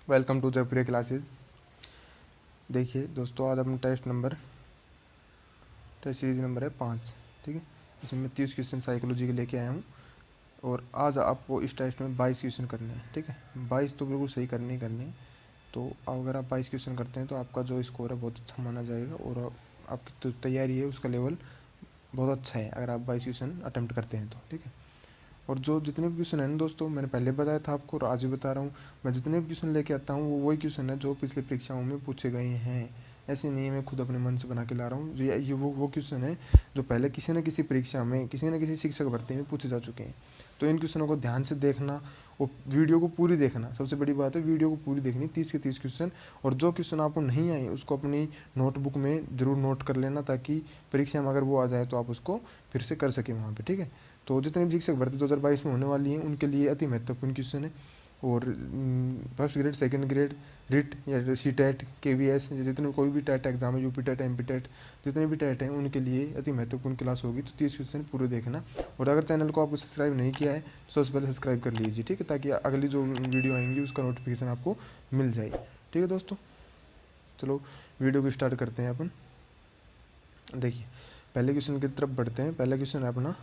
Welcome to Jaipuria classes. देखिए दोस्तों, आज अपना टेस्ट सीरीज नंबर है 5। ठीक है, इसमें मैं 30 क्वेश्चन साइकोलॉजी के लेके आया हूँ और आज आपको इस टेस्ट में 22 क्वेश्चन करने हैं। ठीक है, 22 तो बिल्कुल सही करने ही करने हैं। तो अगर आप 22 क्वेश्चन करते हैं तो आपका जो स्कोर है बहुत अच्छा माना जाएगा और आपकी जो तैयारी है उसका लेवल बहुत अच्छा है अगर आप 22 क्वेश्चन अटेम्प्ट करते हैं तो। ठीक है, और जो जितने भी क्वेश्चन है ना दोस्तों, मैंने पहले बताया था आपको और आज भी बता रहा हूँ, मैं जितने भी क्वेश्चन लेके आता हूँ वो वही क्वेश्चन है जो पिछले परीक्षाओं में पूछे गए हैं। ऐसे नहीं है मैं खुद अपने मन से बना के ला रहा हूँ। ये वो क्वेश्चन है जो पहले किसी न किसी परीक्षा में किसी न किसी शिक्षक भर्ती में पूछे जा चुके हैं। तो इन क्वेश्चनों को ध्यान से देखना और वीडियो को पूरी देखना, सबसे बड़ी बात है वीडियो को पूरी देखनी, 30 के 30 क्वेश्चन। और जो क्वेश्चन आपको नहीं आए उसको अपनी नोटबुक में ज़रूर नोट कर लेना, ताकि परीक्षा में अगर वो आ जाए तो आप उसको फिर से कर सकें वहाँ पे। ठीक है, तो जितने भी शिक्षक भर्ती 2022 में होने वाली हैं उनके लिए अति महत्वपूर्ण क्वेश्चन है। और first grade, second grade, REET या CTET, K V S, जितने कोई भी टेट एग्जाम है, UP TET, M P TET, जितने भी टेट हैं उनके लिए अति महत्वपूर्ण क्लास होगी। तो 30 क्वेश्चन पूरे देखना। और अगर चैनल को आपको सब्सक्राइब नहीं किया है तो सबसे पहले सब्सक्राइब कर लीजिए। ठीक है, ताकि अगली जो वीडियो आएंगी उसका नोटिफिकेशन आपको मिल जाए। ठीक है दोस्तों, चलो वीडियो को स्टार्ट करते हैं अपन। देखिए, पहले क्वेश्चन की तरफ बढ़ते हैं। पहला क्वेश्चन है अपना,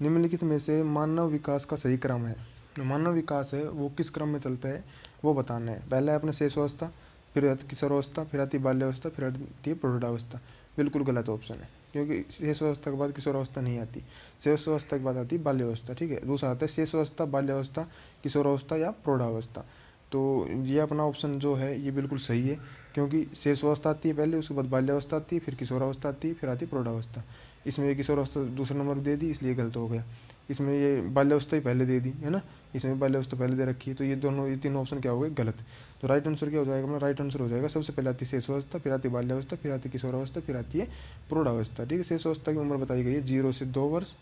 निम्नलिखित में से मानव विकास का सही क्रम है। मानव विकास है वो किस क्रम में चलता है वो बताना है। पहला है अपने शेषावस्था, फिर आती किशोरावस्था, फिर आती बाल्यावस्था, फिर आती है प्रौढ़ावस्था। बिल्कुल गलत ऑप्शन है, क्योंकि शेषावस्था के बाद किशोरावस्था नहीं आती। शेषावस्था के बाद आती है बाल्यावस्था। ठीक है, दूसरा आता है शेषावस्था, बाल्यावस्था, किशोरावस्था या प्रौढ़ावस्था। तो ये अपना ऑप्शन जो है ये बिल्कुल सही है, क्योंकि शेषावस्था आती है पहले, उसके बाद बाल्यावस्था आती है, फिर किशोरावस्था आती है, फिर आती है प्रौढ़ावस्था। इसमें ये किशोरावस्था दूसरा नंबर दे दी इसलिए गलत हो गया। इसमें ये बाल्यावस्था ही पहले दे दी है ना, इसमें बाल्यावस्था पहले दे रखी है, तो ये तीनों ऑप्शन क्या हो गए गलत। तो राइट आंसर क्या हो जाएगा अपना? राइट आंसर हो जाएगा सबसे पहले आती है शेषावस्था, फिर आती है बाल्यावस्था, फिर आती है किशोरावस्था, फिर आती है प्रौढ़ावस्था। ठीक है, शेषावस्था की उम्र बताई गई है 0 से 2 वर्ष,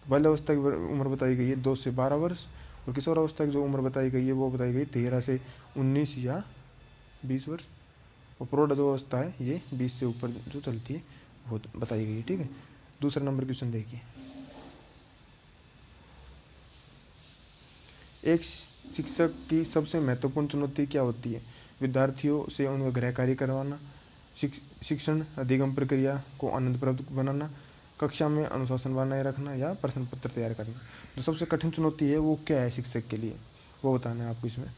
बाल्यावस्था की उम्र बताई गई है 2 से 12 वर्ष, और किशोरावस्था की जो उम्र बताई गई है वो बताई गई 13 से 19 या 20 वर्ष, और प्रौढ़ जो अवस्था है ये 20 से ऊपर जो चलती है वो बताई गई है। ठीक है, दूसरा नंबर क्वेश्चन देखिए, एक शिक्षक की सबसे महत्वपूर्ण चुनौती क्या होती है? विद्यार्थियों से उनका गृह कार्य करवाना, शिक्षण अधिगम प्रक्रिया को आनंदप्रद बनाना, कक्षा में अनुशासन बनाए रखना, या प्रश्न पत्र तैयार करना। जो सबसे कठिन चुनौती है वो क्या है शिक्षक के लिए, वो बताना है आपको इसमें।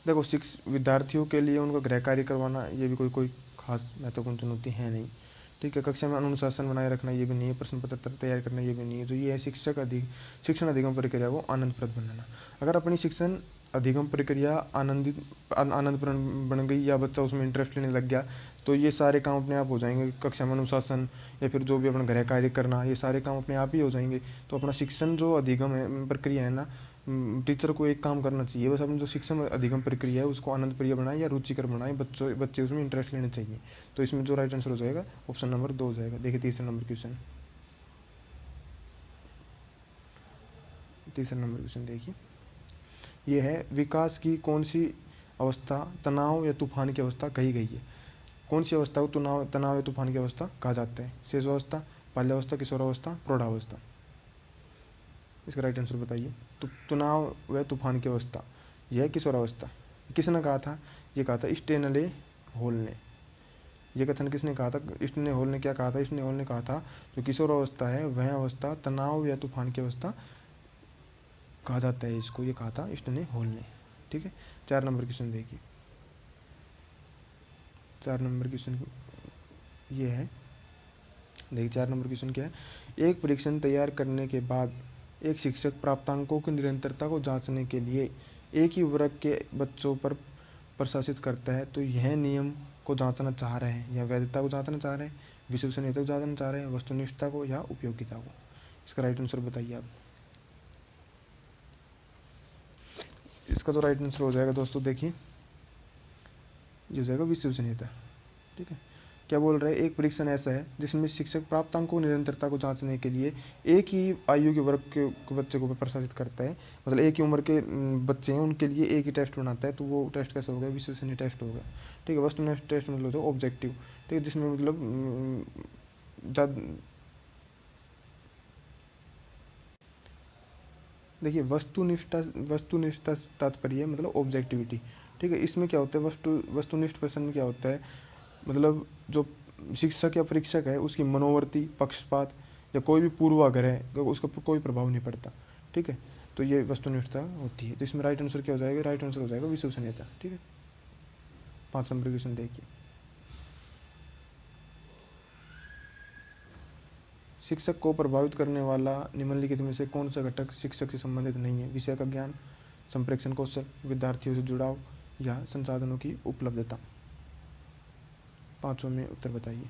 देखो, विद्यार्थियों के लिए उनका गृह कार्य करवाना ये भी कोई खास महत्वपूर्ण चुनौती है नहीं। ठीक है, कक्षा में अनुशासन बनाए रखना ये भी नहीं है, प्रश्न पत्र तैयार करना ये भी नहीं है। जो ये है शिक्षण अधिगम प्रक्रिया को आनंदप्रद बनाना। अगर अपनी शिक्षण अधिगम प्रक्रिया आनंदप्रद बन गई या बच्चा उसमें इंटरेस्ट लेने लग गया तो ये सारे काम अपने आप हो जाएंगे। कक्षा में अनुशासन या फिर जो भी अपना गृह कार्य करना, ये सारे काम अपने आप ही हो जाएंगे। तो अपना शिक्षण जो अधिगम है प्रक्रिया है ना, टीचर को एक काम करना चाहिए, बस अपनी जो शिक्षण अधिगम प्रक्रिया है उसको आनंद प्रिय बनाए या रुचिकर बनाए, बच्चे उसमें इंटरेस्ट लेने चाहिए। तो इसमें जो राइट आंसर हो जाएगा ऑप्शन नंबर 2 हो जाएगा। देखिए तीसरा नंबर क्वेश्चन, देखिए, ये है, विकास की कौन सी अवस्था तनाव या तूफान की अवस्था कही गई है? कौन सी अवस्था को तनाव या तूफान की अवस्था कहा जाता है? शेषावस्था, बाल्यावस्था, किशोरावस्था, प्रौढ़ावस्था। इसका राइट आंसर बताइए। तो तनाव व तूफान की अवस्था यह किशोरावस्था। किसने कहा था? ये कहा था स्टेनले हॉल ने। ये कथन किसने कहा था? स्टेनले हॉल ने क्या कहा था? स्टेनले हॉल ने कहा था जो किशोरावस्था है वह अवस्था तनाव या तूफान की अवस्था कहा जाता है, इसको ये कहा था स्टेनले हॉल ने। ठीक है, 4 नंबर क्वेश्चन देखिए। 4 नंबर क्वेश्चन ये है, देखिए 4 नंबर क्वेश्चन क्या है? एक परीक्षण तैयार करने के बाद एक शिक्षक प्राप्तांकों की निरंतरता को जांचने के लिए एक ही वर्ग के बच्चों पर प्रशासित करता है। तो यह नियम को जांचना चाह रहे हैं या वैधता को जांचना चाह रहे हैं, विश्वसनीयता को जांचना चाह रहे हैं, वस्तुनिष्ठता को या उपयोगिता को? इसका राइट आंसर बताइए आप। इसका तो राइट आंसर हो जाएगा दोस्तों, देखिए ये हो जाएगा विश्वसनीयता। ठीक है, क्या बोल रहे हैं? एक परीक्षण ऐसा है जिसमें शिक्षक प्राप्तांकों निरंतरता को जांचने के लिए एक ही आयु के वर्ग के बच्चे को प्रशासित करता है। मतलब एक ही उम्र के बच्चे हैं उनके लिए एक ही टेस्ट बनाता है। तो वो टेस्ट कैसा होगा? विश्वसनीय टेस्ट होगा। ठीक है, वस्तुनिष्ठ टेस्ट मतलब होता है ऑब्जेक्टिव। ठीक है, जिसमें मतलब देखिए वस्तुनिष्ठता तात्पर्य मतलब ऑब्जेक्टिविटी, ठीक है। इसमें क्या होता है, वस्तुनिष्ठ प्रश्न में क्या होता है, मतलब जो शिक्षक या परीक्षक है उसकी मनोवर्ती, पक्षपात या कोई भी पूर्वाग्रह है उसका कोई प्रभाव नहीं पड़ता, ठीक है। तो ये वस्तुनिष्ठता होती है। तो इसमें राइट आंसर क्या हो जाएगा, राइट आंसर हो जाएगा विश्वसनीयता, ठीक है। 5 नंबर क्वेश्चन देखिए, शिक्षक को प्रभावित करने वाला निम्नलिखित में से कौन सा घटक शिक्षक से संबंधित नहीं है, विषय का ज्ञान, संप्रेषण कौशल, विद्यार्थियों से जुड़ाव या संसाधनों की उपलब्धता। पांचों में उत्तर बताइए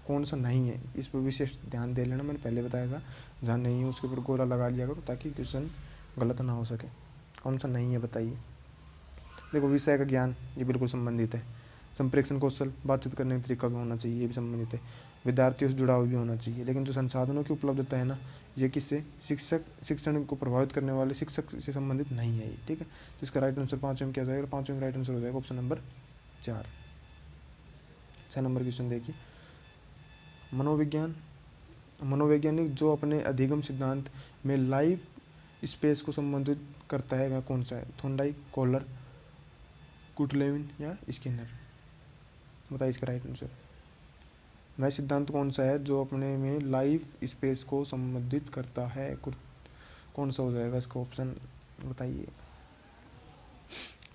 कौन सा नहीं है। इस पर विशेष ध्यान दे लेना, मैंने पहले बताया था, जहाँ नहीं है उसके ऊपर गोला लगा लिया करो ताकि क्वेश्चन गलत ना हो सके। कौन सा नहीं है बताइए। देखो विषय का ज्ञान ये बिल्कुल संबंधित है, संप्रेषण कौशल बातचीत करने का तरीका भी होना चाहिए, ये भी संबंधित है, विद्यार्थियों से जुड़ाव भी होना चाहिए। लेकिन जो संसाधनों की उपलब्धता है ना, ये किससे, शिक्षण को प्रभावित करने वाले शिक्षक से संबंधित नहीं है ये, ठीक है। तो इसका राइट आंसर पाँचवें में क्या जाएगा, पाँचवें में राइट आंसर हो जाएगा ऑप्शन नंबर 4। 6 नंबर क्वेश्चन देखिए, मनोवैज्ञानिक जो अपने अधिगम सिद्धांत में लाइव स्पेस को संबंधित करता है वह कौन सा है, थोंडाइक, कॉलर, कुटलेविन या स्किनर। बताइए इसका राइट आंसर। वह सिद्धांत कौन सा है जो अपने में लाइव स्पेस को संबंधित करता है, कौन सा हो जाएगा इसका ऑप्शन बताइए।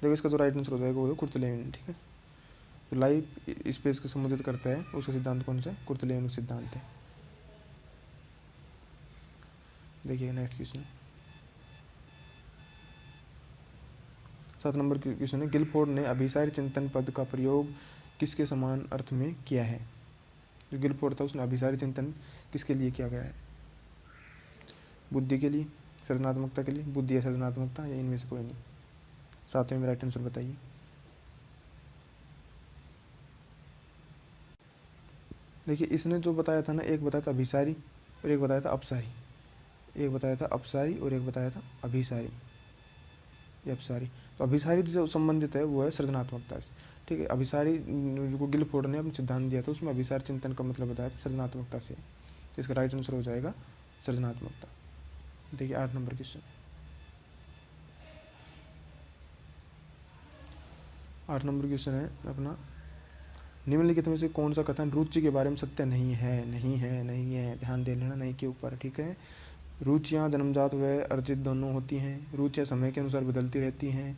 देखो इसका जो राइट आंसर हो जाएगा वो है कुर्तलेविन, ठीक है। तो लाइव स्पेस को संबंधित करता है उसका सिद्धांत कौन सा है, कुर्तलेविन सिद्धांत है। देखिए नेक्स्ट क्वेश्चन 7 नंबर क्वेश्चन है, गिलफोर्ड ने अभिसारी चिंतन पद का प्रयोग किसके समान अर्थ में किया है। जो गिलफोर्ड था उसने अभिसारी चिंतन किसके लिए किया गया है, बुद्धि के लिए, सृजनात्मकता के लिए, बुद्धि या सृजनात्मकता या इनमें से कोई नहीं। 7वें में राइट आंसर बताइए। देखिए इसने जो बताया था ना, एक बताया था अभिसारी और एक बताया था अपसारी, एक बताया था अपसारी और एक बताया था अभिसारी या अपसारी। तो अभिसारी जो संबंधित है वो है सृजनात्मकता से, ठीक है। अभिसारी को गिलफोर्ड ने अपना सिद्धांत दिया था उसमें अभिसार चिंतन का मतलब बताया था सृजनात्मकता से, तो इसका राइट आंसर हो जाएगा सृजनात्मकता। देखिए 8 नंबर क्वेश्चन, 8 नंबर क्वेश्चन है अपना, निम्नलिखित में से कौन सा कथन रुचि के बारे में सत्य नहीं है, नहीं है, नहीं है, ध्यान दे लेना नहीं के ऊपर, ठीक है। रुचियाँ जन्मजात व अर्जित दोनों होती हैं, रुचियाँ समय के अनुसार बदलती रहती हैं,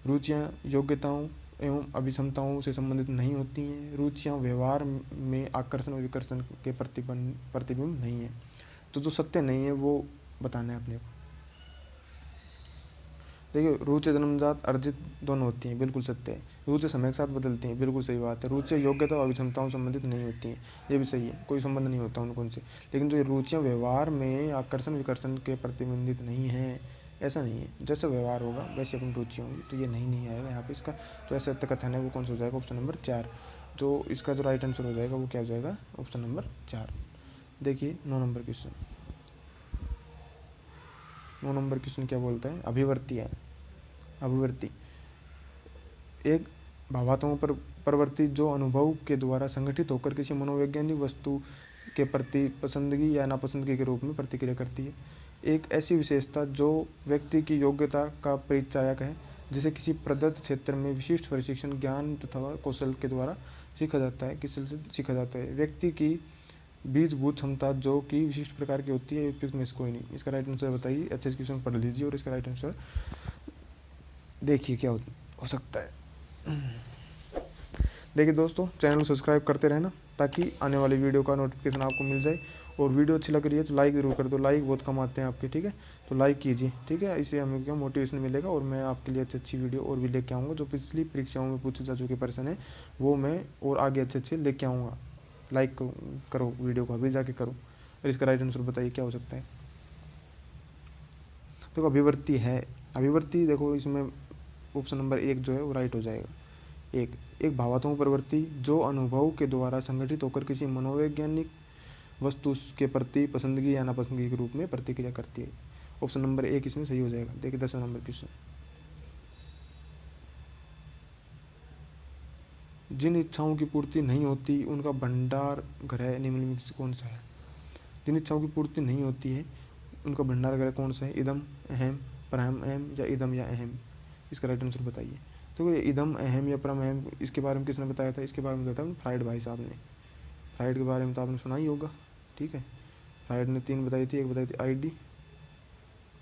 रुचियाँ योग्यताओं एवं अभिक्षमताओं से संबंधित नहीं होती हैं, रुचियाँ व्यवहार में आकर्षण और विकर्षण के प्रतिबिंब नहीं है। तो जो सत्य नहीं है वो बताना है अपने को। देखिए रुचि जन्मजात अर्जित दोनों होती हैं, बिल्कुल सत्य है। रुचि समय के साथ बदलती हैं, बिल्कुल सही बात है। रुचि योग्यता और अभिक्षमताओं संबंधित नहीं होती हैं, ये भी सही है, कोई संबंध नहीं होता उनको उनसे। लेकिन जो रुचियाँ व्यवहार में आकर्षण विकर्षण के प्रतिबंधित नहीं है, ऐसा नहीं है। जैसे व्यवहार होगा वैसे अपनी रुचि होंगी, तो ये नहीं आएगा यहाँ पे इसका। तो ऐसा कथन है वो कौन सा हो जाएगा, ऑप्शन नंबर 4। जो इसका जो राइट आंसर हो जाएगा वो क्या हो जाएगा, ऑप्शन नंबर 4। देखिए 9 नंबर क्वेश्चन, 9 नंबर क्वेश्चन क्या बोलता है, अभिवर्ती है। अभिवर्ती एक भावात्मक प्रवृत्ति जो अनुभव के द्वारा संगठित होकर किसी मनोवैज्ञानिक वस्तु के प्रति पसंदगी या नापसंदगी के रूप में प्रतिक्रिया करती है। एक ऐसी विशेषता जो व्यक्ति की योग्यता का परिचायक है, जिसे किसी प्रदत्त क्षेत्र में विशिष्ट प्रशिक्षण, ज्ञान तथा कौशल के द्वारा सीखा जाता है, किसी से सीखा जाता है। व्यक्ति की बीजभूत क्षमता जो कि विशिष्ट प्रकार की होती है, उपयुक्त में से कोई नहीं। इसका राइट आंसर बताइए, अच्छे से क्वेश्चन पढ़ लीजिए और इसका राइट आंसर देखिए क्या हो सकता है। देखिए दोस्तों, चैनल को सब्सक्राइब करते रहना ताकि आने वाली वीडियो का नोटिफिकेशन आपको मिल जाए। और वीडियो अच्छी लग रही है तो लाइक ज़रूर कर दो, लाइक बहुत कम आते हैं आपके, ठीक है। तो लाइक कीजिए, ठीक है, इससे हमें क्या मोटिवेशन मिलेगा और मैं आपके लिए अच्छी वीडियो और भी लेके आऊँगा। जो पिछली परीक्षाओं में पूछे जा चुके प्रश्न है वो मैं और आगे अच्छे लेके आऊँगा। लाइक करो वीडियो को, अभी जाके करो। और इसका राइट आंसर बताइए क्या हो सकता है। देखो अभिवर्ती है, अभिवर्ती देखो इसमें ऑप्शन नंबर 1 जो है वो राइट हो जाएगा। एक भावात्मक प्रवृत्ति जो अनुभव के द्वारा संगठित होकर किसी मनोवैज्ञानिक वस्तु के प्रति पसंदगी या नापसंदगी के रूप में प्रतिक्रिया करती है। ऑप्शन नंबर 1 इसमें सही हो जाएगा। देखिए 10 नंबर क्वेश्चन, जिन इच्छाओं की पूर्ति नहीं होती उनका भंडार ग्रह निम्नलिखित में से कौन सा है। जिन इच्छाओं की पूर्ति नहीं होती है उनका भंडार गृह कौन सा है? इदम, अहम, परम अहम या इदम या अहम? इसका राइट आंसर बताइए। तो ये इदम, अहम या परम अहम, इसके बारे में किसने बताया था? इसके बारे में बताया था फ्राइड भाई साहब ने। फ्राइड के बारे में तो आपने सुना ही होगा, ठीक है। फ्राइड ने 3 बताई थी, एक बताई थी आईडी,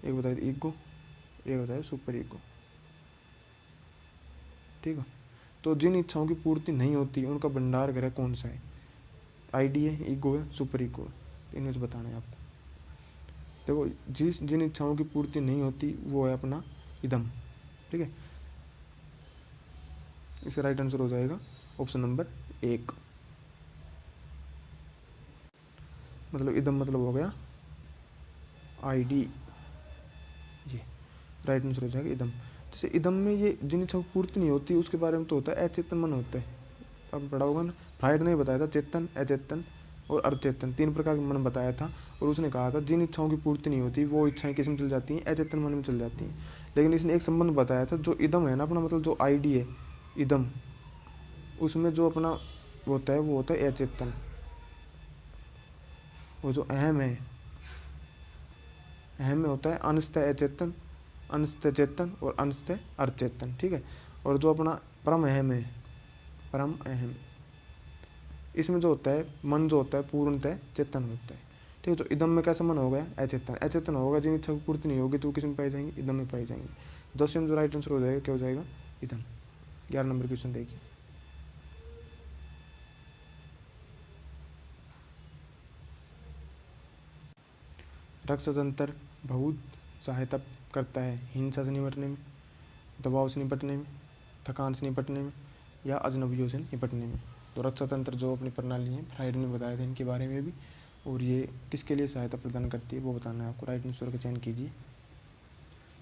एक बताई थी ईगो, एक बताया सुपर ईगो, ठीक है। तो जिन इच्छाओं की पूर्ति नहीं होती उनका भंडार गृह कौन सा है? आईडी है, ईगो है, सुपर ईगो है? इनमें से बताना है आपको। देखो, जिन इच्छाओं की पूर्ति नहीं होती वो है अपना इदम, ठीक है। इसका राइट आंसर हो जाएगा ऑप्शन नंबर 1। मतलब इदम मतलब हो गया आईडी, ये राइट आंसर हो जाएगा इदम। जैसे इदम में ये जिन इच्छाओं की पूर्ति नहीं होती उसके बारे में तो होता है अचेतन मन होता है, अब पढ़ा होगा ना। फ्राइड ने बताया था चेतन, अचेतन और अर्धचेतन 3 प्रकार के मन बताया था, और उसने कहा था जिन इच्छाओं की पूर्ति नहीं होती वो इच्छाएं किस में चल जाती हैं? अचेतन मन में चल जाती हैं। लेकिन इसने एक संबंध बताया था, जो इदम है ना अपना, मतलब जो आईडी है इदम, उसमें जो अपना होता है वो होता है अचेतन। वो जो अहम है, अहम में होता है अंशतः अचेतन, अंशतः चेतन और अंशतः अर्धचेतन, ठीक है। और जो अपना परम अहम है, परम अहम, इसमें जो होता है मन जो होता है पूर्णतः चेतन होता है, ठीक है। तो इदम में कैसा मन हो गया? अचेतन। अचेतन होगा, जिन इच्छा की पूर्ति नहीं होगी तो किस में पाई जाएंगे? इदम में पाई जाएंगे। 10 में जो राइट आंसर हो जाएगा क्या हो जाएगा? इदम। 11 नंबर क्वेश्चन देखिए। रक्षा तंत्र बहुत सहायता करता है हिंसा से निपटने में, दबाव से निपटने में, थकान से निपटने में या अजनबियों से निपटने में। तो रक्षा तंत्र जो अपनी प्रणाली है, फ्राइड ने बताया था इनके बारे में भी, और ये किसके लिए सहायता प्रदान करती है वो बताना है आपको। राइट आंसर का चयन कीजिए,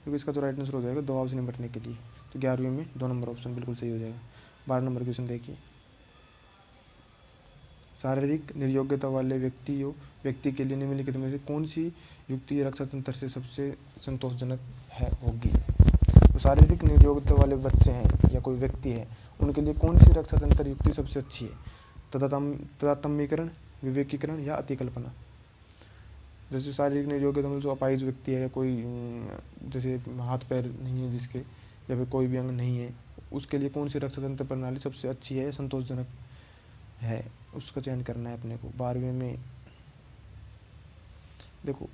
क्योंकि इसका जो राइट आंसर हो जाएगा दबाव से निपटने के लिए। तो 11वीं में 2 नंबर ऑप्शन बिल्कुल सही हो जाएगा। 12 नंबर क्वेश्चन देखिए। शारीरिक निर्योग्यता वाले व्यक्ति के लिए निम्नलिखित में से कौन सी युक्ति रक्षा तंत्र से सबसे संतोषजनक है होगी? तो शारीरिक निर्योग्यता वाले बच्चे हैं या कोई व्यक्ति है, उनके लिए कौन सी रक्षा तंत्र युक्ति सबसे अच्छी है? तादात्म्यकरण, विवेकीकरण या अतिकल्पना? जैसे शारीरिक निर्योग्यता मतलब जो अपाहिज व्यक्ति है, या कोई जैसे हाथ पैर नहीं है जिसके, या फिर कोई भी अंग नहीं है, उसके लिए कौन सी रक्षा तंत्र प्रणाली सबसे अच्छी है, संतोषजनक है, उसका चयन करना है अपने को। 12वीं में देखो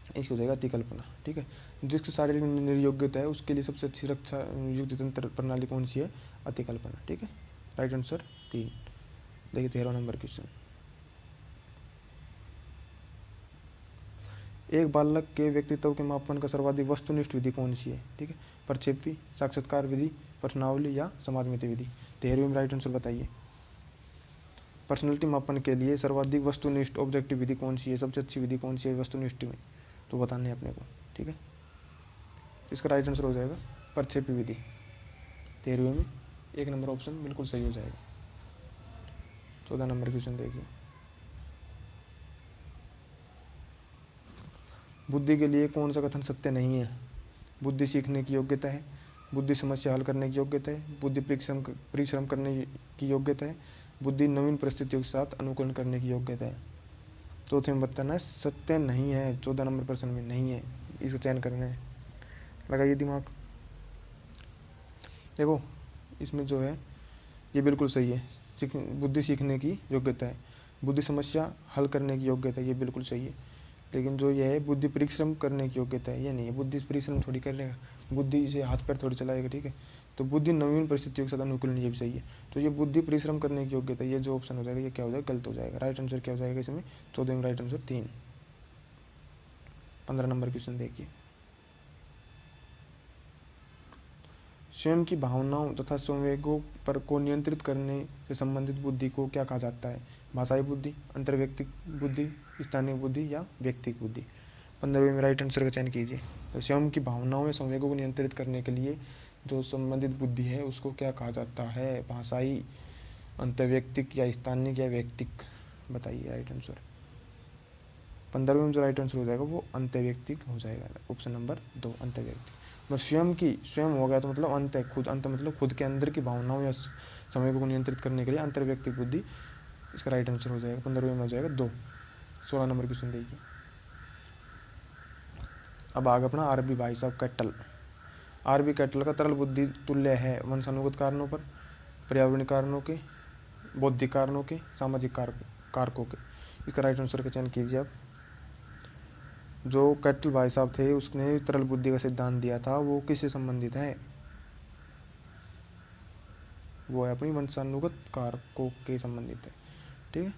इसकी हो जाएगा अतिकल्पना, ठीक है। जिसकी शारीरिक निर्योग्यता है उसके लिए सबसे अच्छी रक्षा युक्ति तंत्र प्रणाली कौन सी है? अतिकल्पना, ठीक है। Right answer 3। देखिए 13 नंबर क्वेश्चन। एक बालक के व्यक्तित्व के मापन का सर्वाधिक वस्तुनिष्ठ विधि कौन सी है? ठीक है, प्रक्षेपी, साक्षात्कार विधि, प्रश्नावली या समाजमिति विधि? 13वीं में राइट आंसर बताइए। पर्सनैलिटी मापन के लिए सर्वाधिक वस्तुनिष्ठ ऑब्जेक्टिव विधि कौन सी है? सबसे अच्छी विधि कौन सी है वस्तुनिष्ठ में? तो बताने अपने को, ठीक है। इसका राइट आंसर हो जाएगा प्रक्षेपी विधि। 13वीं में 1 नंबर ऑप्शन बिल्कुल सही हो जाएगा। 14 नंबर क्वेश्चन देखिए। बुद्धि के लिए कौन सा कथन सत्य नहीं है? बुद्धि सीखने की योग्यता है, बुद्धि समस्या हल करने की योग्यता है, बुद्धि परिश्रम करने की योग्यता है, बुद्धि नवीन परिस्थितियों के साथ अनुकूलन करने की योग्यता है। तो तुम्हें बताना है सत्य नहीं है, 14 नंबर प्रश्न में नहीं है, इसका चयन करना है। लगाइए दिमाग। देखो इसमें जो है ये बिल्कुल सही है, बुद्धि सीखने की योग्यता है, बुद्धि समस्या हल करने की योग्यता है, ये बिल्कुल सही है। लेकिन जो ये है बुद्धि परिश्रम करने की योग्यता है, ये नहीं है। बुद्धि परिश्रम थोड़ी करेगा, बुद्धि से हाथ पैर थोड़ी चलाएगा, ठीक है। तो बुद्धि नवीन परिस्थितियों के साथ अनुकूलन, ये भी सही है। तो ये बुद्धि परिश्रम करने की योग्यता, ये जो ऑप्शन हो जाएगा ये क्या हो जाएगा? गलत हो जाएगा। राइट आंसर क्या हो जाएगा इसमें? 14 में राइट आंसर 3। 15 नंबर क्वेश्चन देखिए। स्वयं की भावनाओं तथा संवेगों पर को नियंत्रित करने से संबंधित बुद्धि को क्या कहा जाता है? भाषाई बुद्धि, अंतर्व्यक्तिक बुद्धि, स्थानीय बुद्धि या व्यक्तिक बुद्धि? 15वीं में राइट आंसर का चयन कीजिए। तो स्वयं की भावनाओं या संवेगों को नियंत्रित करने के लिए जो संबंधित बुद्धि है उसको क्या कहा जाता है? भाषाई, अंतर्व्यक्तिक या स्थानिक या व्यक्तिक? बताइए राइट आंसर। 15वीं में जो राइट आंसर हो जाएगा वो अंतर्व्यक्तिक हो जाएगा, ऑप्शन नंबर 2 अंतर्व्यक्तिक। स्वयं की, स्वयं हो गया तो मतलब अंत है, खुद, अंत मतलब खुद के अंदर की भावनाओं या संवेगों को नियंत्रित करने के लिए अंतर्व्यक्तिक बुद्धि, इसका राइट आंसर हो जाएगा 15वीं में हो जाएगा 2। 16 नंबर क्वेश्चन देखिए। अब आगे अपना आरबी भाई साहब कैटल। आरबी कैटल का तरल बुद्धि तुल्य है वंशानुगत कारणों पर, पर्यावरणीय कारणों के, बौद्धिक कारणों के, सामाजिक कारकों के। इसका राइट आंसर का चयन कीजिए आप। जो कैटल भाई साहब थे उसने तरल बुद्धि का सिद्धांत दिया था वो किससे संबंधित है? वो है अपनी वंशानुगत कारकों के संबंधित है। ठीक है,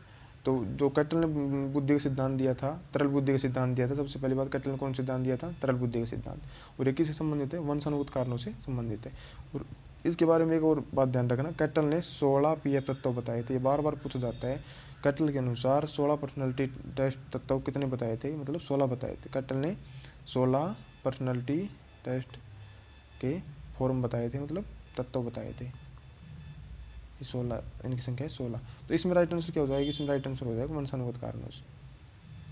तो जो कैटल ने बुद्धि का सिद्धांत दिया था, तरल बुद्धि का सिद्धांत दिया था, सबसे पहली बात कैटल ने कौन सिद्धांत दिया था? तरल बुद्धि का सिद्धांत। और ये किससे संबंधित है? वंशानुगत कारणों से संबंधित है। और इसके बारे में एक और बात ध्यान रखना, कैटल ने 16 पीएफ तत्व बताए थे। ये बार बार पूछा जाता है। कैटल के अनुसार 16 पर्सनैलिटी टेस्ट तत्व कितने बताए थे? मतलब 16 बताए थे। कैटल ने 16 पर्सनैलिटी टेस्ट के फॉर्म बताए थे, मतलब तत्व बताए थे। 16 इनकी संख्या है 16। तो इसमें राइट आंसर क्या हो जाएगा? इसमें राइट आंसर हो जाएगा वंशानुगत कारणों से,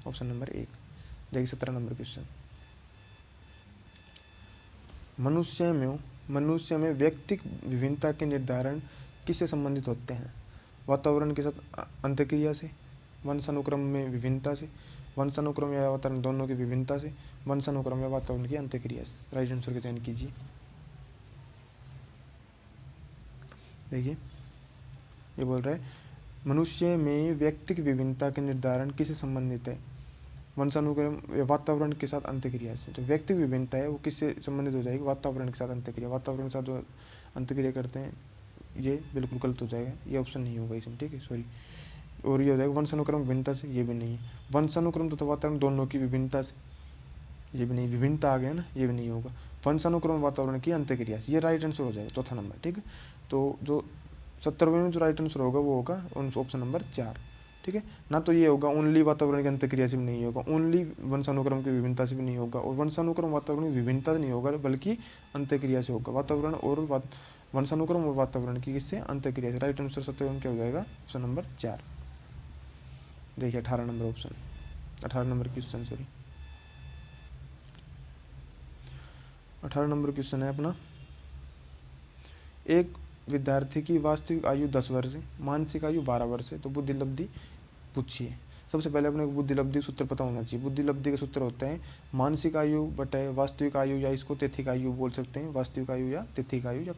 ऑप्शन नंबर 1। देखिए 17 नंबर क्वेश्चन। मनुष्य में व्यक्तिक विभिन्नता के निर्धारण किससे संबंधित होते हैं? वातावरण के साथ अंतक्रिया से, वंशानुक्रम में विभिन्नता से, वंशानुक्रम या वातावरण दोनों की विभिन्नता से, वंशानुक्रम या वातावरण की अंतक्रिया से। राइट आंसर का चयन कीजिए। देखिए ये बोल रहा है मनुष्य में व्यक्तिक विभिन्नता के निर्धारण किससे संबंधित है? वंशानुक्रम या वातावरण के साथ अंतक्रिया से। तो व्यक्तिक विभिन्नता है वो किससे संबंधित हो जाएगी? वातावरण के साथ अंतक्रिया। वातावरण के साथ जो अंतक्रिया करते हैं ये बिल्कुल गलत हो जाएगा, ये ऑप्शन नहीं होगा इसमें। ठीक है, सॉरी। और ये हो जाएगा वंशानुक्रम विभिन्नता से, ये भी नहीं है। वंशानुक्रम तथा वातावरण दोनों की विभिन्नता से, ये भी नहीं। विभिन्नता आ गया ना, ये भी नहीं होगा। वंशानुक्रम वातावरण की अंतक्रिया से, ये राइट आंसर हो जाएगा, चौथा नंबर। ठीक है, तो जो 70वें में जो राइट आंसर होगा वो होगा ऑप्शन नंबर 4। ठीक है, ना तो ये होगा ओनली वातावरण की अंतक्रिया से भी नहीं होगा, ओनली वंशानुक्रम की विभिन्नता से भी नहीं होगा, और वंशानुक्रम वातावरण की विभिन्नता से नहीं होगा, बल्कि अंतक्रिया से होगा। वातावरण और वंशानुक्रम और वातावरण की किससे? अंतक्रिया से। राइट आंसर 70 क्या हो जाएगा? Option number 4। देखिए 18 number option, 18 number question, sorry 18 number question है अपना। एक विद्यार्थी की वास्तविक आयु 10 वर्ष है, मानसिक आयु 12 वर्ष है, तो बुद्धि लब्धि पूछिए। सबसे पहले अपने को बुद्धि लब्धि सूत्र पता होना चाहिए। बुद्धि लब्धि का सूत्र होता है मानसिक आयु बटे वास्तविक आयु, या इसको तिथिक आयु बोल सकते हैं, वास्तविक आयु या तिथिक आयु या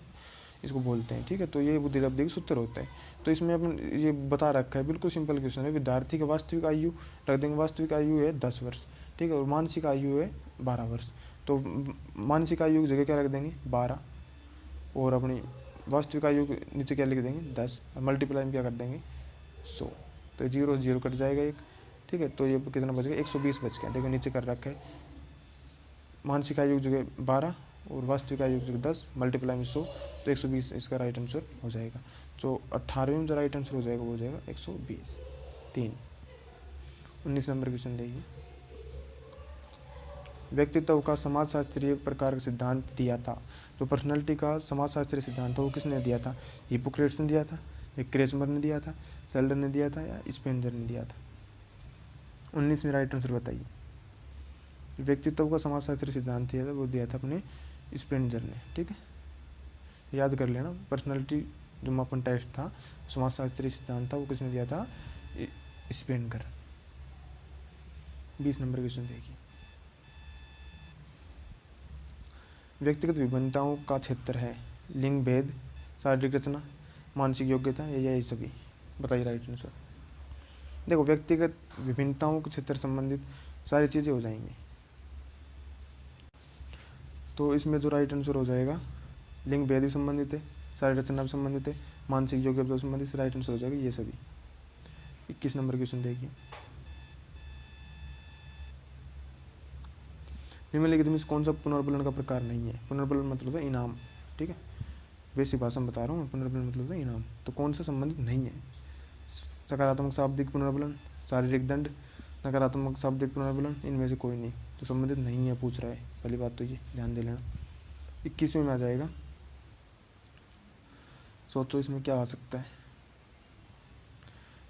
इसको बोलते हैं। ठीक है, तो ये बुद्धि लब्धि का सूत्र होता है। तो इसमें अपन ये बता रखा है, बिल्कुल सिंपल क्वेश्चन है। विद्यार्थी का वास्तविक आयु रख देंगे, वास्तविक आयु है 10 वर्ष। ठीक है, और मानसिक आयु है 12 वर्ष। तो मानसिक आयु की जगह क्या रख देंगे? 12, और अपनी वास्तविक आयु के नीचे क्या लिख देंगे? 10, और मल्टीप्लाई में क्या कर देंगे? 100। तो 0 0 कट जाएगा एक। ठीक है, तो ये कितना बच गया? 120 बच गया। देखो नीचे कर रखा है, मानसिक आयु की जगह 12 और वास्तविक आयु की जगह 10, मल्टीप्लाई में 100, तो 120 इसका राइट आंसर हो जाएगा। तो 18वें में जो राइट आंसर हो जाएगा वो हो जाएगा 120। 3 19 नंबर क्वेश्चन देखिए। व्यक्तित्व का समाजशास्त्रीय प्रकार का सिद्धांत दिया था। जो पर्सनैलिटी का समाजशास्त्रीय सिद्धांत था वो किसने दिया था? हिप्पोक्रेट्स ने दिया था, या क्रेसमर ने दिया था, सेल्डन ने दिया था, या स्पेंजर ने दिया था? 19 में राइट आंसर बताइए। व्यक्तित्व का समाजशास्त्रीय सिद्धांत दिया था वो दिया था अपने स्पेंजर ने। ठीक है, याद कर लेना। पर्सनैलिटी जो मापन टेस्ट था, समाजशास्त्रीय सिद्धांत था, वो किसने दिया था? स्पेंजर। 20 नंबर क्वेश्चन देखिए। व्यक्तिगत विभिन्नताओं का क्षेत्र है लिंग भेद, शारीरिक रचना, मानसिक योग्यता, या यही सभी? बताइए राइट आंसर। देखो व्यक्तिगत विभिन्नताओं के क्षेत्र संबंधित सारी चीज़ें हो जाएंगी। तो इसमें जो राइट आंसर हो जाएगा, लिंग भेद भी संबंधित है, शारीरिक रचना भी संबंधित है, मानसिक योग्यता भी संबंधित, राइट आंसर हो जाएगा ये सभी। 21 नंबर क्वेश्चन देखिए। निम्नलिखित में कौन सा पुनर्बलन का प्रकार नहीं है? पुनर्बलन मतलब होता है इनाम। ठीक है, बेसिक भाषा में बता रहा हूँ। पुनर्बलन मतलब होता है इनाम। तो कौन सा संबंधित नहीं है? सकारात्मक शाब्दिक पुनर्बलन, शारीरिक दंड, नकारात्मक शाब्दिक पुनर्बलन, इनमें से कोई नहीं। तो संबंधित नहीं है पूछ रहा है, पहली बात तो ये ध्यान दे लेना। 21वें में आ जाएगा, सोचो इसमें क्या आ सकता है।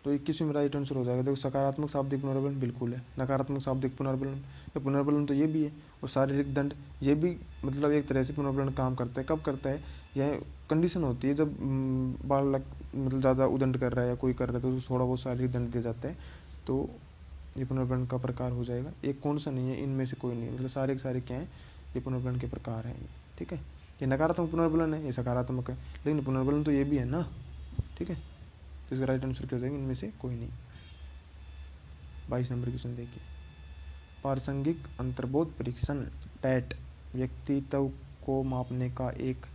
तो 21वें में राइट आंसर हो जाएगा। देखो सकारात्मक शाब्दिक पुनर्बलन बिल्कुल है, नकारात्मक शाब्दिक पुनर्बलन, या पुनर्बलन तो ये भी है, और शारीरिक दंड ये भी, मतलब एक तरह से पुनर्बलन काम करता है। कब करता है? यह कंडीशन होती है जब बालक मतलब ज़्यादा उदंड कर रहा है या कोई कर रहा है तो थोड़ा बहुत शारीरिक दंड दिया जाता है। तो ये पुनर्वर्ण का प्रकार हो जाएगा। एक कौन सा नहीं है, इनमें से कोई नहीं, मतलब सारे के सारे क्या हैं, ये पुनर्वर्ण के प्रकार हैं ये, ठीक है। ये नकारात्मक पुनर्वलन है, ये सकारात्मक है, लेकिन पुनर्वलन तो ये भी है ना, ठीक है। तो इसका राइट आंसर क्या हो जाएगा, इनमें से कोई नहीं। 22 नंबर क्वेश्चन देखिए, प्रासंगिक अंतर्बोध परीक्षण टैट व्यक्तित्व को मापने का एक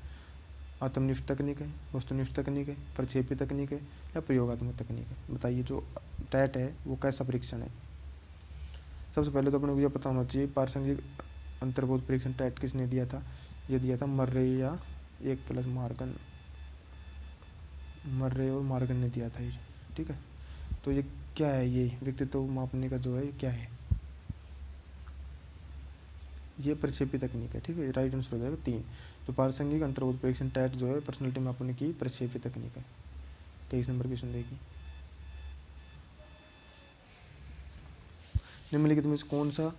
आत्मनिष्ठ तकनीक है, वस्तुनिष्ठ तकनीक है, प्रक्षेपी तकनीक है या प्रयोगात्मक तकनीक है। बताइए जो टैट है वो कैसा परीक्षण है। सबसे पहले तो अपने को यह पता होना चाहिए प्रासंगिक अंतर्बोध परीक्षण टैट किसने दिया था। ये दिया था मर्रे या 1+ मार्गन, मर्रे और मार्गन ने दिया था ये, ठीक है। तो ये क्या है, ये व्यक्तित्व मापने का जो है क्या है, ये प्रक्षेपी तकनीक है, ठीक है। राइट आंसर हो जाएगा 3। तो प्रासंगिक अंतर्बोध परीक्षण टैट जो है पर्सनैलिटी मापने की प्रक्षेपी तकनीक है। 23 नंबर क्वेश्चन देखिए, निम्नलिखित में से कौन सा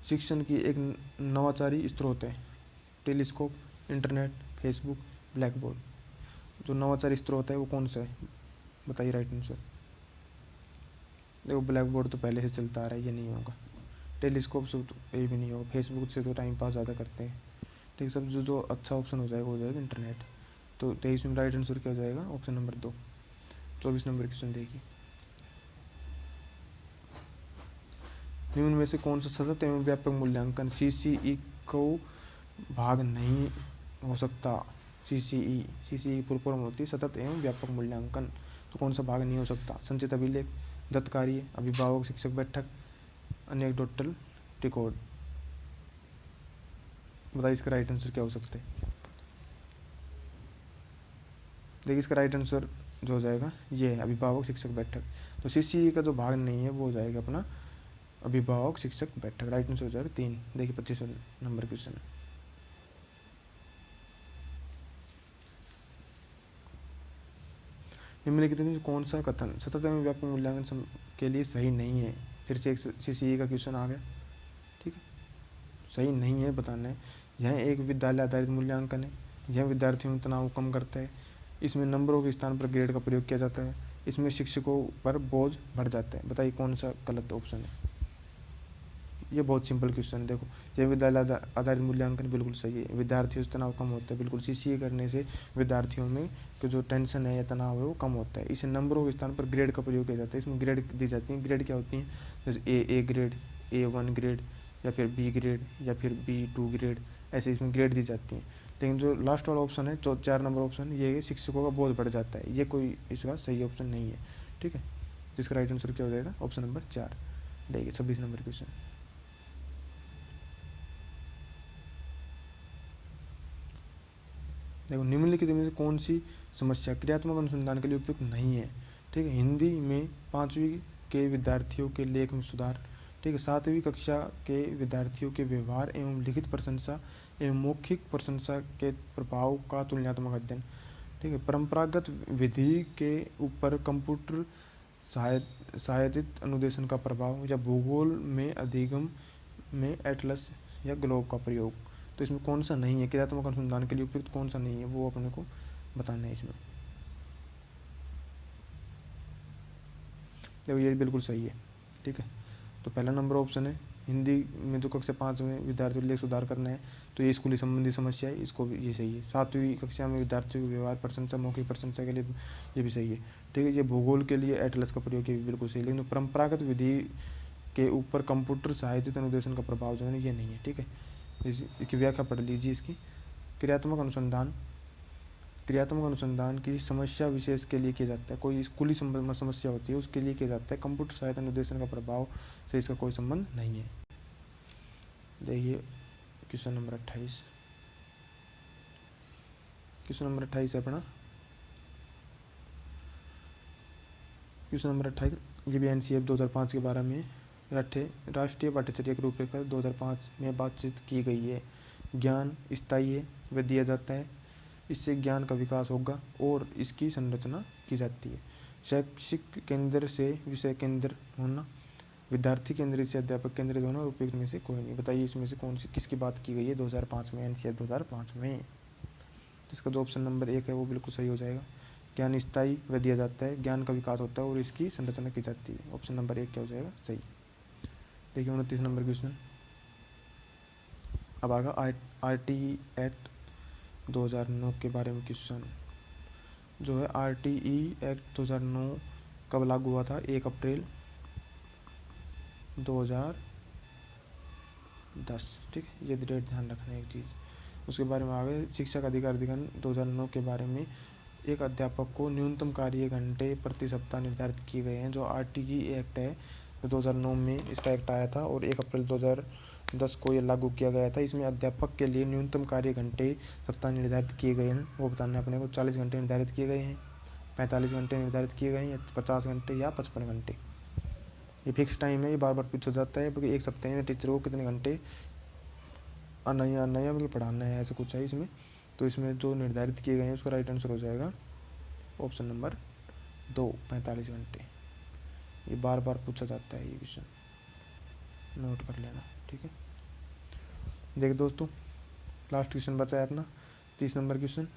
शिक्षण की एक नवाचारी स्रोत है। Telescope, internet, Facebook, black board. जो नवाचारी स्रोत है वो कौन सा है, बताइए राइट आंसर। देखो ब्लैक बोर्ड तो पहले से चलता आ रहा है, ये नहीं होगा। टेलीस्कोप से तो ये भी नहीं होगा। फेसबुक से तो टाइम पास ज़्यादा करते हैं, ठीक। सब जो अच्छा ऑप्शन हो जाएगा इंटरनेट। तो 23 में राइट आंसर क्या हो जाएगा, ऑप्शन नंबर 2। 24 नंबर क्वेश्चन देखिए, निम्न में से कौन सा सतत एवं व्यापक मूल्यांकन CCE को भाग नहीं हो सकता। CCE पूर्व फॉर्म होती है सतत एवं व्यापक मूल्यांकन। तो कौन सा भाग नहीं हो सकता, संचित अभिलेख, दत्त कार्य, अभिभावक शिक्षक बैठक, एनेक्डोटल रिकॉर्ड। बताइए इसका राइट आंसर क्या हो सकता है। देखिए इसका राइट आंसर जो हो जाएगा ये है अभिभावक शिक्षक बैठक। तो CCE का जो भाग नहीं है वो हो जाएगा अपना अभिभावक शिक्षक बैठक। राइट आंसर हो जाएगा 3। देखिए 25 नंबर क्वेश्चन, निम्नलिखित में कौन सा कथन सतत एवं व्यापक मूल्यांकन के लिए सही नहीं है। फिर से एक CCE का क्वेश्चन आ गया, ठीक है। सही नहीं है बताना है। यह एक विद्यालय आधारित मूल्यांकन है, यह विद्यार्थियों में तनाव कम करता है, इसमें नंबरों के स्थान पर ग्रेड का प्रयोग किया जाता है, इसमें शिक्षकों पर बोझ बढ़ जाता है। बताइए कौन सा गलत ऑप्शन है। ये बहुत सिंपल क्वेश्चन है। देखो यह विद्यालय आधारित मूल्यांकन बिल्कुल सही है, विद्यार्थियों से तनाव कम होता है। बिल्कुल CCE करने से विद्यार्थियों में कि जो टेंशन है या तनाव है वो कम होता है। इसे नंबरों के स्थान पर ग्रेड का प्रयोग किया जाता है। इसमें ग्रेड दी जाती है। ग्रेड क्या होती हैं, जैसे ए ग्रेड, A1 ग्रेड, या फिर B ग्रेड, या फिर B2 ग्रेड, ऐसे इसमें ग्रेड दी जाती हैं। लेकिन जो लास्ट वाला ऑप्शन है, 4 नंबर ऑप्शन, ये शिक्षकों का बोझ बढ़ जाता है, ये कोई इसका सही ऑप्शन नहीं है, ठीक है। जिसका राइट आंसर क्या हो जाएगा, ऑप्शन नंबर 4। देखिए 26 नंबर क्वेश्चन, देखो निम्नलिखित में से कौन सी समस्या क्रियात्मक अनुसंधान के लिए उपयुक्त नहीं है। ठीक है, हिंदी में 5वीं के विद्यार्थियों के लेख में सुधार। ठीक है, 7वीं कक्षा के विद्यार्थियों के व्यवहार एवं लिखित प्रशंसा एवं मौखिक प्रशंसा के प्रभाव का तुलनात्मक अध्ययन। ठीक है, परंपरागत विधि के ऊपर कंप्यूटर सहायतित अनुदेशन का प्रभाव, या भूगोल में अधिगम में एटलस या ग्लोब का प्रयोग। तो इसमें कौन सा नहीं है, क्रियात्मक अनुसंधान के लिए उपयुक्त कौन सा नहीं है, वो अपने को बताना है इसमें। देखो ये बिल्कुल सही है। ठीक है, तो पहला नंबर ऑप्शन है, हिंदी में जो कक्षा 5 में विद्यार्थियों के लिए सुधार करना है, तो ये स्कूली संबंधी समस्या है, इसको भी ये सही है। 7वीं कक्षा में विद्यार्थियों के व्यवहार प्रशंसा मौखिक प्रशंसा के लिए, ये भी सही है। ठीक है, ये भूगोल के लिए एटलस का प्रयोग, ये भी बिल्कुल सही है। लेकिन परंपरागत विधि के ऊपर कंप्यूटर सहायतित अनुदेशन का प्रभाव जो है ये नहीं है। ठीक है, इसकी व्याख्या पढ़ लीजिए इसकी। क्रियात्मक अनुसंधान किसी समस्या विशेष के लिए किया जाता है, कोई स्कूली समस्या होती है उसके लिए किया जाता है। कंप्यूटर सहायता निर्देशन का प्रभाव से इसका कोई संबंध नहीं है। देखिए क्वेश्चन नंबर 28, क्वेश्चन नंबर 28 है अपना, क्वेश्चन नंबर 28, ये भी NCF 2005 के बारे में राष्ट्रीय पाठ्यचर्या की रूपरेखा 2005 में बातचीत की गई है। ज्ञान स्थायी है, वह दिया जाता है, इससे ज्ञान का विकास होगा और इसकी संरचना की जाती है। शैक्षिक केंद्र से विषय केंद्र होना, विद्यार्थी केंद्रित से अध्यापक केंद्रित होना, और उपयुक्त में से कोई नहीं। बताइए इसमें से कौन सी किसकी बात की गई है 2005 में, NCF 2005 में। इसका जो ऑप्शन नंबर 1 है वो बिल्कुल सही हो जाएगा। ज्ञान स्थायी वह दिया जाता है, ज्ञान का विकास होता है और इसकी संरचना की जाती है। ऑप्शन नंबर 1 क्या हो जाएगा सही। देखिए 29 नंबर क्वेश्चन। अब आगा RT एक्ट 2009 के बारे में क्वेश्चन जो है। RTE एक्ट 2009 कब लागू हुआ था? 1 अप्रैल 2010। ठीक है, ये डेट ध्यान रखना है एक चीज़। उसके बारे में आगे शिक्षक अधिकार अधिनियम 2009 के बारे में, एक अध्यापक को न्यूनतम कार्य घंटे प्रति सप्ताह निर्धारित किए गए हैं। जो RTE एक्ट है 2009 में इसका एक्ट आया था और 1 अप्रैल 2010 को ये लागू किया गया था। इसमें अध्यापक के लिए न्यूनतम कार्य घंटे सप्ताह निर्धारित किए गए हैं। वो बताना अपने को 40 घंटे निर्धारित किए गए हैं, 45 घंटे निर्धारित किए गए हैं, 50 घंटे या 55 घंटे। ये फिक्स टाइम है, ये बार बार पूछा जाता है क्योंकि एक सप्ताह में टीचर को कितने घंटे आना या मतलब पढ़ाना है, ऐसा कुछ है इसमें। तो इसमें जो निर्धारित किए गए हैं उसका राइट आंसर हो जाएगा ऑप्शन नंबर 2, 45 घंटे। ये बार बार पूछा जाता है, ये क्वेश्चन नोट कर लेना। ठीक है, देखिए दोस्तों लास्ट क्वेश्चन बचा है अपना 30 नंबर क्वेश्चन।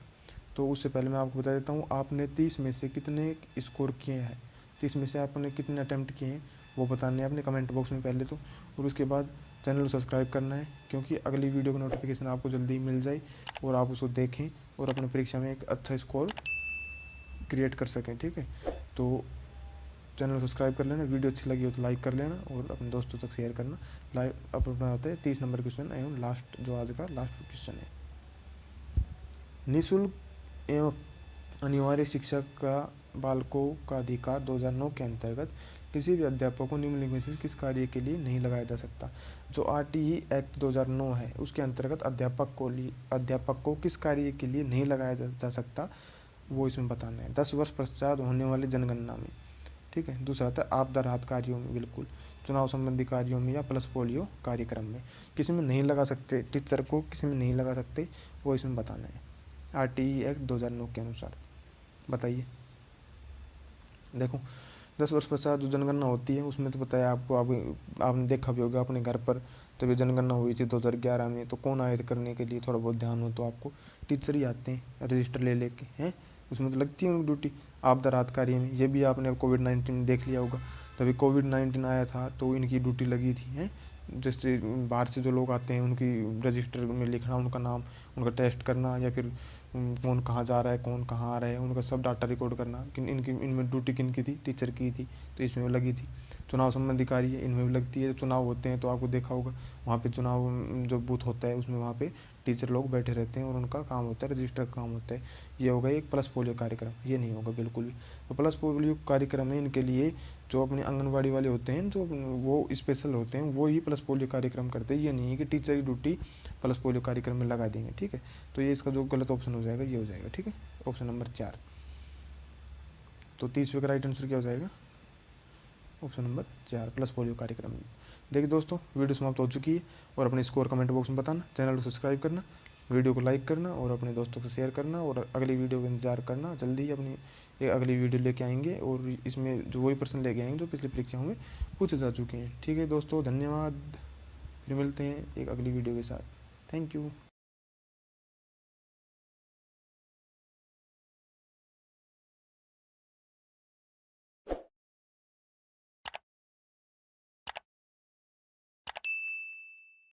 तो उससे पहले मैं आपको बता देता हूँ, आपने 30 में से कितने स्कोर किए हैं, 30 में से आपने कितने अटैम्प्ट किए हैं वो बताने हैं अपने कमेंट बॉक्स में पहले तो। और उसके बाद चैनल को सब्सक्राइब करना है क्योंकि अगली वीडियो का नोटिफिकेशन आपको जल्दी मिल जाए और आप उसको देखें और अपनी परीक्षा में एक अच्छा स्कोर क्रिएट कर सकें। ठीक है, तो चैनल सब्सक्राइब कर लेना, वीडियो अच्छी लगी हो तो लाइक कर लेना और अपने दोस्तों तक शेयर करना। अपना होता है 30 नंबर क्वेश्चन एवं लास्ट जो आज का लास्ट क्वेश्चन है। निःशुल्क एवं अनिवार्य शिक्षा का बालकों का अधिकार 2009 के अंतर्गत किसी भी अध्यापक को निम्नलिखित में से किस कार्य के लिए नहीं लगाया जा सकता? जो RTE एक्ट 2009 है उसके अंतर्गत अध्यापक को किस कार्य के लिए नहीं लगाया जा सकता वो इसमें बताना है। 10 वर्ष पश्चात होने वाली जनगणना में। ठीक है, दूसरा था आपदा राहत कार्यों में, बिल्कुल चुनाव संबंधी कार्यों में या प्लस पोलियो कार्यक्रम में। किसी में नहीं लगा सकते, टीचर को किसी में नहीं लगा सकते वो इसमें बताना है RTE एक्ट 2009 के अनुसार। बताइए, देखो 10 वर्ष पश्चात जो जनगणना होती है उसमें तो बताया आपको, आपने देखा भी होगा अपने घर पर। तभी जनगणना हुई थी 2011 में, तो कौन आए थे करने के लिए? थोड़ा बहुत ध्यान हो तो आपको टीचर ही आते हैं रजिस्टर ले लेके हैं, उसमें तो लगती है उनकी ड्यूटी। आपदा राहत कार्य में ये भी आपने कोविड-19 देख लिया होगा, तभी कोविड-19 आया था तो इनकी ड्यूटी लगी थी हैं। जैसे बाहर से जो लोग आते हैं उनकी रजिस्टर में लिखना उनका नाम, उनका टेस्ट करना या फिर कौन कहाँ जा रहा है कौन कहाँ आ रहा है उनका सब डाटा रिकॉर्ड करना। इनमें ड्यूटी किन की थी? टीचर की थी, तो इसमें लगी थी। चुनाव संबंधी कार्य इनमें भी लगती है। चुनाव होते हैं तो आपको देखा होगा वहाँ पे चुनाव जो बूथ होता है उसमें वहाँ पे टीचर लोग बैठे रहते हैं और उनका काम होता है रजिस्टर का काम होता है। ये होगा एक प्लस पोलियो कार्यक्रम, ये नहीं होगा बिल्कुल भी। तो प्लस पोलियो कार्यक्रम है इनके लिए, जो अपने आंगनबाड़ी वाले होते हैं जो वो स्पेशल होते हैं वो ही प्लस पोलियो कार्यक्रम करते हैं। ये नहीं है कि टीचर की ड्यूटी प्लस पोलियो कार्यक्रम में लगा देंगे। ठीक है, तो ये इसका जो गलत ऑप्शन हो जाएगा ये हो जाएगा। ठीक है, ऑप्शन नंबर 4। तो 30वें का राइट आंसर क्या हो जाएगा? ऑप्शन नंबर 4 प्लस पोलियो कार्यक्रम। देखिए दोस्तों वीडियो समाप्त हो चुकी है और अपने स्कोर कमेंट बॉक्स में बताना, चैनल को सब्सक्राइब करना, वीडियो को लाइक करना और अपने दोस्तों को शेयर करना और अगली वीडियो का इंतजार करना। जल्दी ही अपनी एक अगली वीडियो लेके आएंगे और इसमें जो वही प्रश्न लेके आएंगे जो पिछली परीक्षाओं में पूछे जा चुके हैं। ठीक है दोस्तों, धन्यवाद। फिर मिलते हैं एक अगली वीडियो के साथ। Thank you.